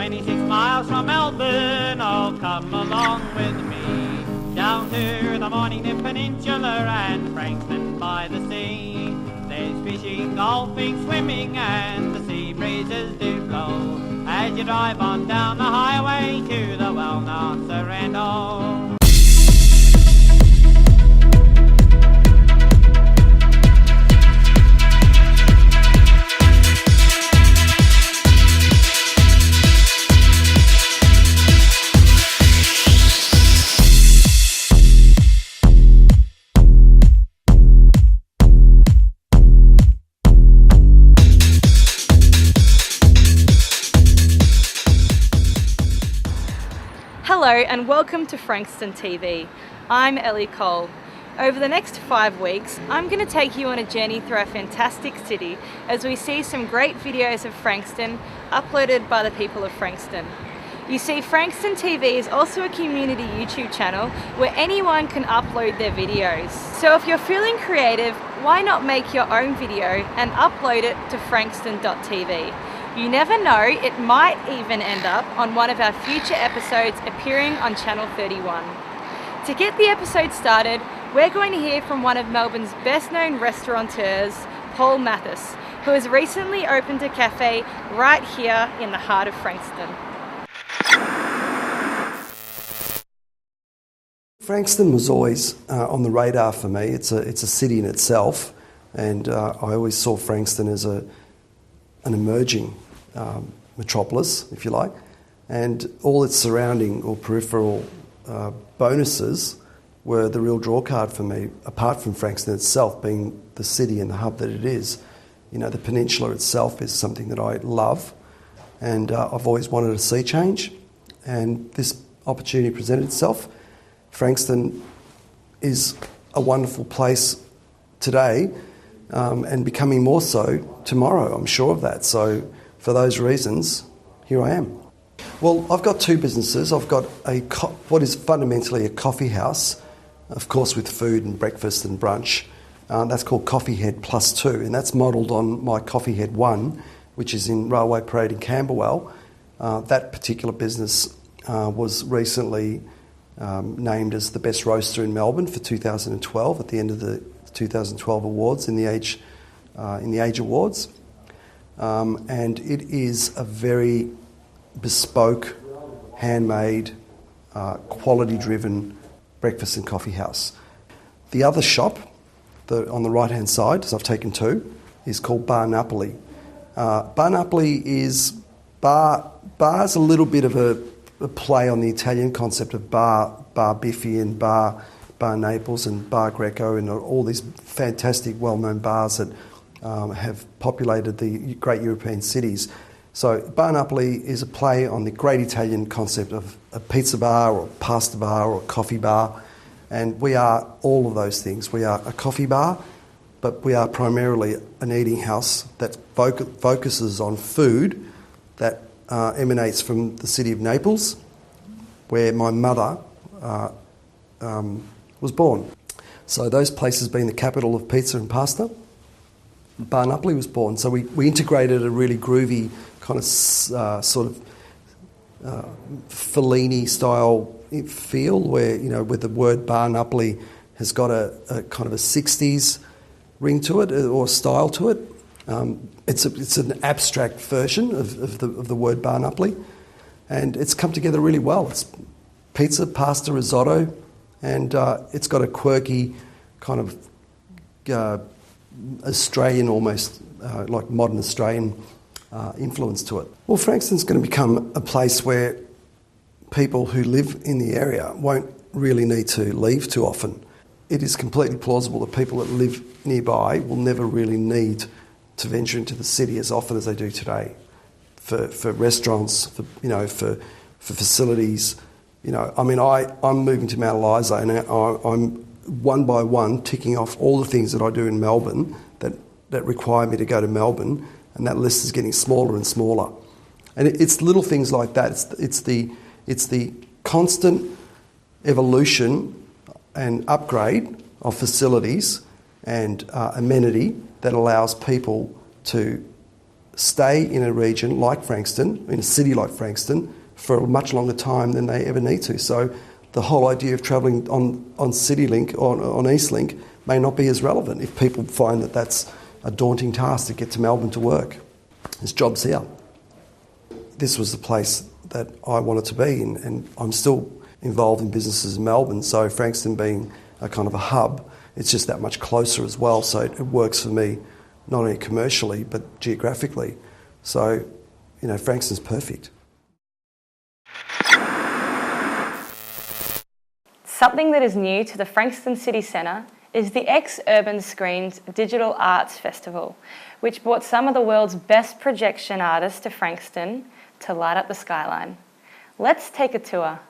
26 miles from Melbourne, oh come along with me. Down to the Mornington Peninsula and Frankston by the sea. There's fishing, golfing, swimming and the sea breezes do blow as you drive on down the highway to the well-known Sorrento. Hello and welcome to Frankston TV. I'm Ellie Cole. Over the next 5 weeks, I'm going to take you on a journey through our fantastic city as we see some great videos of Frankston uploaded by the people of Frankston. You see, Frankston TV is also a community YouTube channel where anyone can upload their videos. So if you're feeling creative, why not make your own video and upload it to frankston.tv? You never know, it might even end up on one of our future episodes appearing on Channel 31. To get the episode started, we're going to hear from one of Melbourne's best known restaurateurs, Paul Mathis, who has recently opened a cafe right here in the heart of Frankston. Frankston was always on the radar for me. It's a city in itself, and I always saw Frankston as an emerging metropolis, if you like, and all its surrounding or peripheral bonuses were the real drawcard for me, apart from Frankston itself being the city and the hub that it is. You know, the peninsula itself is something that I love, and I've always wanted a sea change, and this opportunity presented itself. Frankston is a wonderful place today, and becoming more so tomorrow, I'm sure of that. So for those reasons, here I am. Well, I've got two businesses. I've got what is fundamentally a coffee house, of course with food and breakfast and brunch. That's called Coffee Head Plus 2, and that's modelled on my Coffee Head 1, which is in Railway Parade in Camberwell. That particular business was recently named as the best roaster in Melbourne for 2012 at the end of the 2012 awards in the Age Awards, and it is a very bespoke, handmade, quality-driven breakfast and coffee house. The other shop, on the right-hand side, as I've taken two, is called Bar Napoli. Bar Napoli is bar's a little bit of a play on the Italian concept of bar Biffy and bar Naples and bar Greco and all these fantastic well-known bars that have populated the great European cities. So Bar Napoli is a play on the great Italian concept of a pizza bar or pasta bar or coffee bar, and we are all of those things. We are a coffee bar, but we are primarily an eating house that focuses on food that emanates from the city of Naples, where my mother was born. So those places being the capital of pizza and pasta, Bar Napoli was born. So we integrated a really groovy kind of sort of Fellini style feel, where, you know, with the word Bar Napoli has got a kind of a 60s ring to it or style to it. It's an abstract version of the word Bar Napoli, and it's come together really well. It's pizza, pasta, risotto, and it's got a quirky kind of Australian, almost like modern Australian influence to it. Well, Frankston's going to become a place where people who live in the area won't really need to leave too often. It is completely plausible that people that live nearby will never really need to venture into the city as often as they do today, for restaurants, for facilities. You know, I mean, I'm moving to Mount Eliza, and I'm one by one ticking off all the things that I do in Melbourne that require me to go to Melbourne, and that list is getting smaller and smaller. And it's little things like that. It's the constant evolution and upgrade of facilities and amenity that allows people to stay in a region like Frankston, in a city like Frankston, for a much longer time than they ever need to. So the whole idea of travelling on CityLink or on EastLink may not be as relevant if people find that that's a daunting task to get to Melbourne to work. There's jobs here. This was the place that I wanted to be in, and I'm still involved in businesses in Melbourne, so Frankston being a kind of a hub, it's just that much closer as well, so it works for me not only commercially but geographically. So, you know, Frankston's perfect. Something that is new to the Frankston City Centre is the ExUrban Screens Digital Arts Festival, which brought some of the world's best projection artists to Frankston to light up the skyline. Let's take a tour.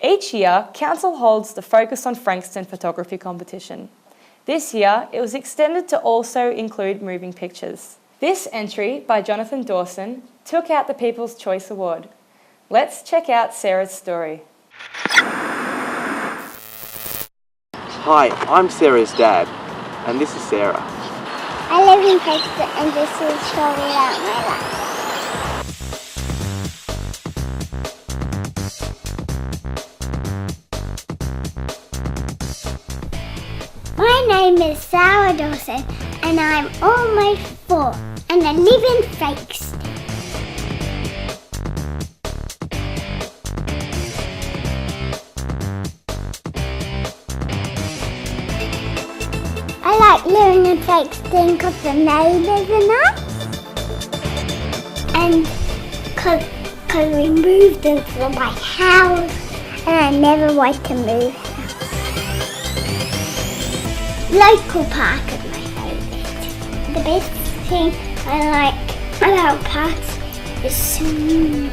Each year, Council holds the Focus on Frankston photography competition. This year, it was extended to also include moving pictures. This entry by Jonathan Dawson took out the People's Choice Award. Let's check out Sarah's story. Hi, I'm Sarah's dad, and this is Sarah. I live in Frankston, and this is a story about my life. My name is Sarah Dawson, and I'm almost 4, and I live in Frankston. Frankston because the neighbours are nice. And because we moved into my house and I never want to move house. Local park is my favourite. The best thing I like about parks is swimming.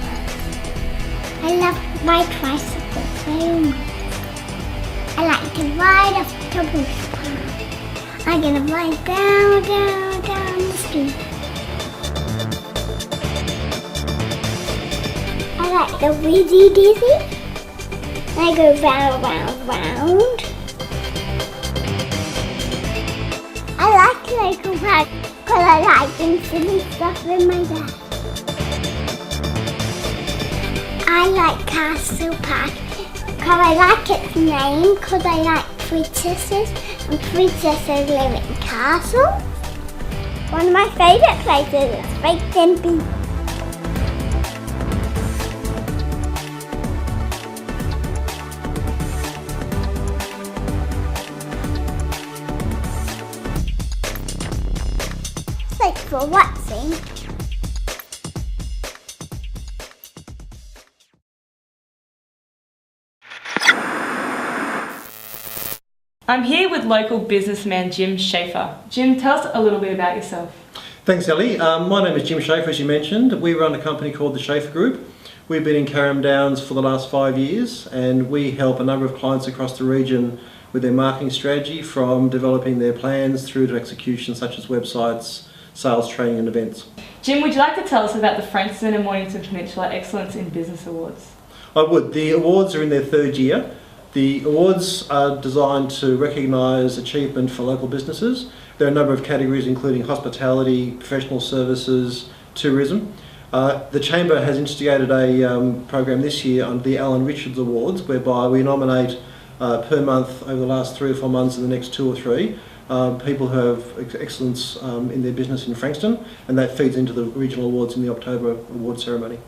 I love my tricycle so much. I like to ride off the top of the park. I'm gonna ride down the street. I like the Wizzy Dizzy. I go round. I like local parks because I like doing silly stuff with my dad. I like Castle Park because I like its name because I like princesses and princesses live in castles. One of my favourite places is Frankston TV. Thanks for watching. I'm here with local businessman Jim Schaefer. Jim, tell us a little bit about yourself. Thanks, Ellie. My name is Jim Schaefer, as you mentioned. We run a company called the Schaefer Group. We've been in Carrum Downs for the last 5 years, and we help a number of clients across the region with their marketing strategy, from developing their plans through to execution, such as websites, sales training and events. Jim, would you like to tell us about the Frankston and Mornington Peninsula Excellence in Business Awards? I would. The awards are in their 3rd year. The awards are designed to recognise achievement for local businesses. There are a number of categories, including hospitality, professional services, tourism. The Chamber has instigated a program this year on the Alan Richards Awards, whereby we nominate per month over the last 3 or 4 months and the next 2 or 3 people who have excellence in their business in Frankston, and that feeds into the regional awards in the October award ceremony.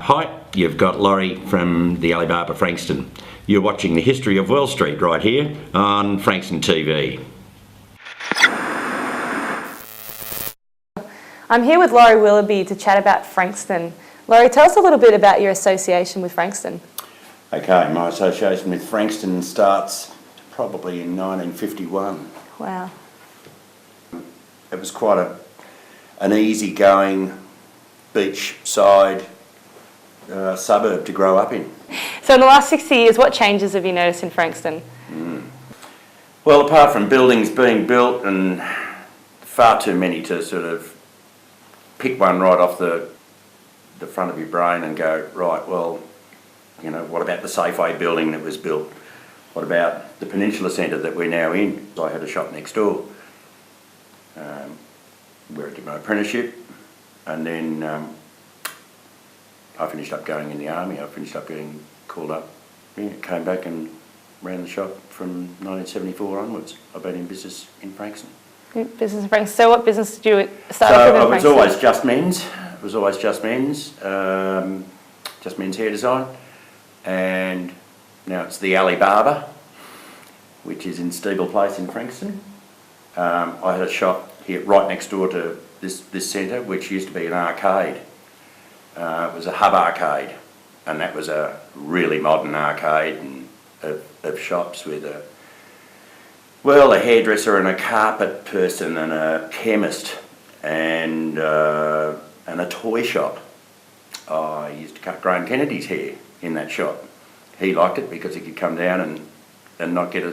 Hi, you've got Laurie from the Alibaba Frankston. You're watching the history of Well Street right here on Frankston TV. I'm here with Laurie Willoughby to chat about Frankston. Laurie, tell us a little bit about your association with Frankston. Okay, my association with Frankston starts probably in 1951. Wow. It was quite an easy-going beachside suburb to grow up in. So in the last 60 years, what changes have you noticed in Frankston? Well, apart from buildings being built and far too many to sort of pick one right off the front of your brain and go, right, well, you know, what about the Safeway building that was built? What about the Peninsula Centre that we're now in? I had a shop next door where I did my apprenticeship, and then I finished up going in the army. I finished up getting called up. Yeah, came back and ran the shop from 1974 onwards. I've been in business in Frankston. Business in Frankston. So what business did you start off with in Frankston? So it was always just men's. It was always just men's hair design. And now it's the Alibaba, which is in Steeple Place in Frankston. I had a shop here right next door to this centre, which used to be an arcade. It was a hub arcade, and that was a really modern arcade and of shops with a hairdresser and a carpet person and a chemist and a toy shop. I used to cut Graham Kennedy's hair in that shop. He liked it because he could come down and not get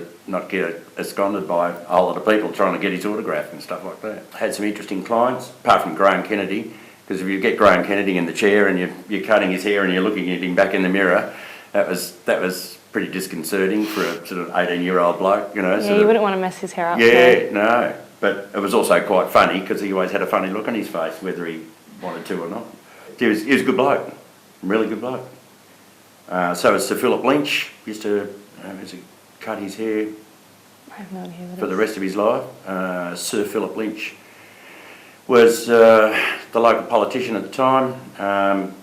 absconded by a whole lot of people trying to get his autograph and stuff like that. Had some interesting clients, apart from Graham Kennedy, because if you get Graham Kennedy in the chair and you're cutting his hair and you're looking at him back in the mirror, that was pretty disconcerting for a sort of 18-year-old bloke, you know. Yeah, you wouldn't want to mess his hair up. Yeah, no. But it was also quite funny because he always had a funny look on his face, whether he wanted to or not. He was a good bloke, really good bloke. So was Sir Philip Lynch, used to cut his hair I have no idea for the rest of his life. Sir Philip Lynch was the local politician at the time.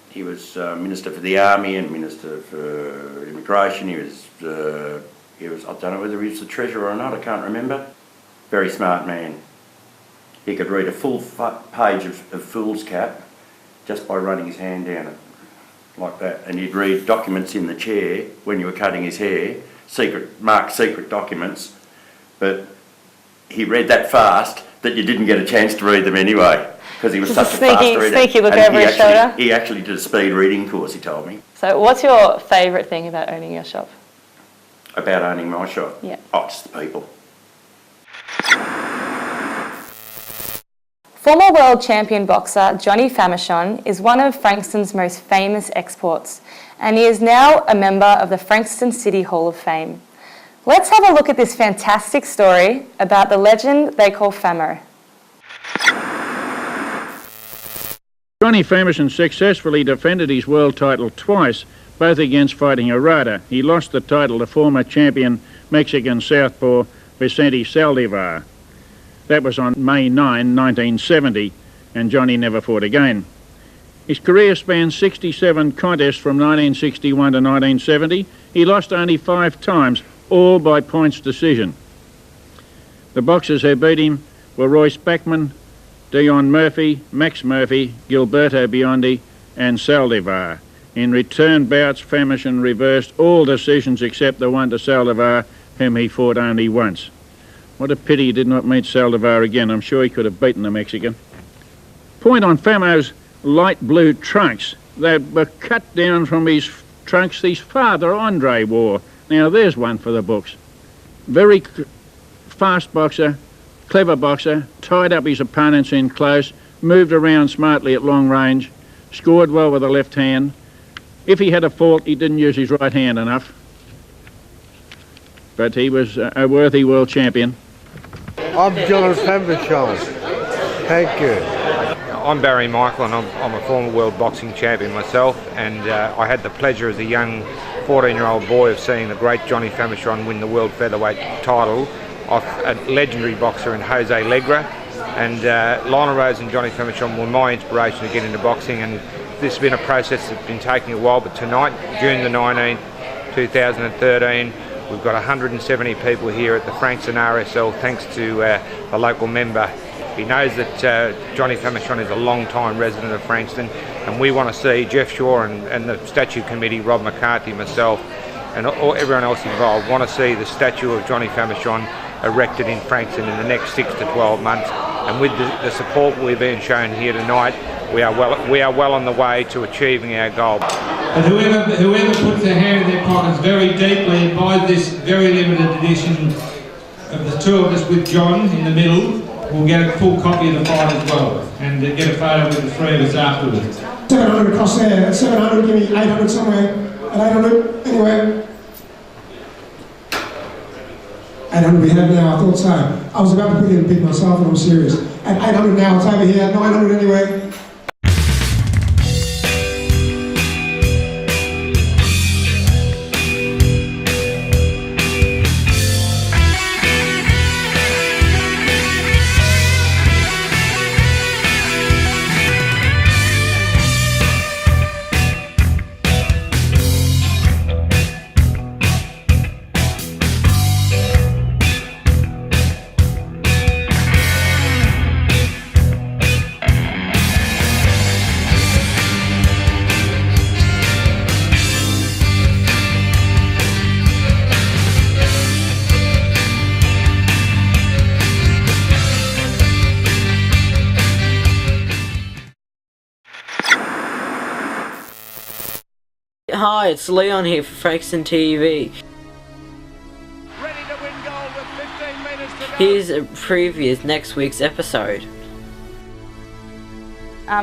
He was Minister for the Army and Minister for Immigration. He was I don't know whether he was the Treasurer or not, I can't remember. Very smart man. He could read a full page of foolscap just by running his hand down it, like that. And he'd read documents in the chair when you were cutting his hair, marked secret documents, but he read that fast that you didn't get a chance to read them anyway, because he was such a fast reader. Sneaky look over his shoulder. He actually did a speed reading course, he told me. So what's your favourite thing about owning your shop? About owning my shop? Yeah. Oh, just the people. Former world champion boxer Jonny Famechon is one of Frankston's most famous exports, and he is now a member of the Frankston City Hall of Fame. Let's have a look at this fantastic story about the legend they call Famo. Jonny Famechon successfully defended his world title twice, both against Fighting Harada. He lost the title to former champion Mexican southpaw Vicente Saldivar. That was on May 9, 1970, and Jonny never fought again. His career spanned 67 contests from 1961 to 1970. He lost only 5 times, all by points decision. The boxers who beat him were Royce Bachman, Dion Murphy, Max Murphy, Gilberto Biondi and Saldivar. In return bouts, Famechon reversed all decisions except the one to Saldivar, whom he fought only once. What a pity he did not meet Saldivar again. I'm sure he could have beaten the Mexican. Point on Famo's light blue trunks. They were cut down from his trunks his father, Andre, wore. Now there's one for the books. Very fast boxer, clever boxer, tied up his opponents in close, moved around smartly at long range, scored well with the left hand. If he had a fault, he didn't use his right hand enough. But he was a worthy world champion. I'm Jonny Famechon. Thank you. I'm Barry Michael and I'm a former world boxing champion myself, and I had the pleasure as a young 14-year-old boy of seeing the great Jonny Famechon win the world featherweight title off a legendary boxer in Jose Legra, and Lionel Rose and Jonny Famechon were my inspiration to get into boxing, and this has been a process that's been taking a while, but tonight, June the 19th, 2013, we've got 170 people here at the Frankston RSL, thanks to the local member. He knows that Jonny Famechon is a long-time resident of Frankston, and we want to see Jeff Shaw and the statue committee, Rob McCarthy, myself, and everyone else involved, want to see the statue of Jonny Famechon erected in Frankston in the next 6 to 12 months. And with the support we've been shown here tonight, we are well on the way to achieving our goal. And whoever puts their hand in their pockets very deeply and buys this very limited edition of the two of us with John in the middle will get a full copy of the fight as well, and get a photo with the three of us afterwards. 700 across there, 700, give me 800 somewhere, and 800 anywhere. 800 we have now, I thought so. I was about to put in a bid myself and I'm serious. At 800 now, it's over here, 900 anyway. Hi, it's Leon here for Frankston TV. Here's a preview of next week's episode.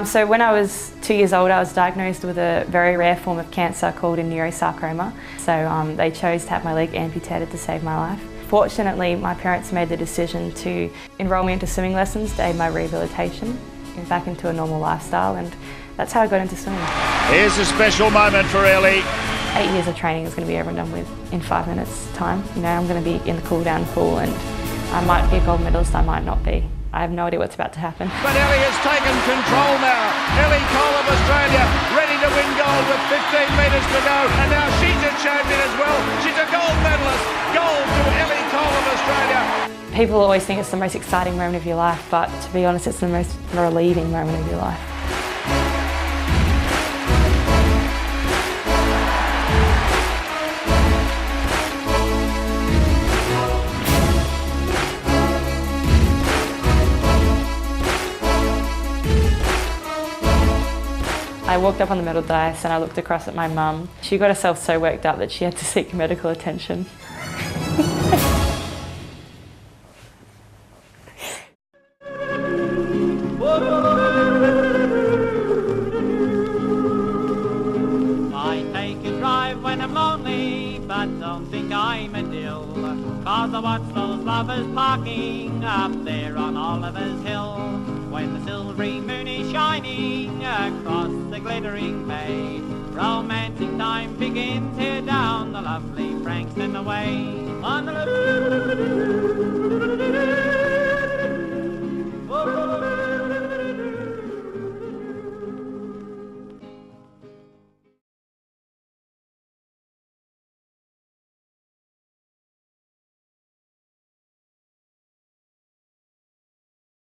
So when I was 2 years old, I was diagnosed with a very rare form of cancer called a neurosarcoma. So they chose to have my leg amputated to save my life. Fortunately, my parents made the decision to enrol me into swimming lessons to aid my rehabilitation and back into a normal lifestyle, and that's how I got into swimming. Here's a special moment for Ellie. 8 years of training is going to be over and done with in 5 minutes time. You know, I'm going to be in the cool down pool, and I might be a gold medalist, I might not be. I have no idea what's about to happen. But Ellie has taken control now. Ellie Cole of Australia ready to win gold with 15 metres to go, and now she's a champion as well. She's a gold medalist. Gold to Ellie Cole of Australia. People always think it's the most exciting moment of your life, but to be honest, it's the most relieving moment of your life. I walked up on the medal dais and I looked across at my mum. She got herself so worked up that she had to seek medical attention. I take a drive when I'm lonely, but don't think I'm a dill, 'cause I watch those lovers parking up there on Oliver's Hill. When the silvery moon is shining across the glittering bay, romantic time begins here down the lovely Frankston way. On the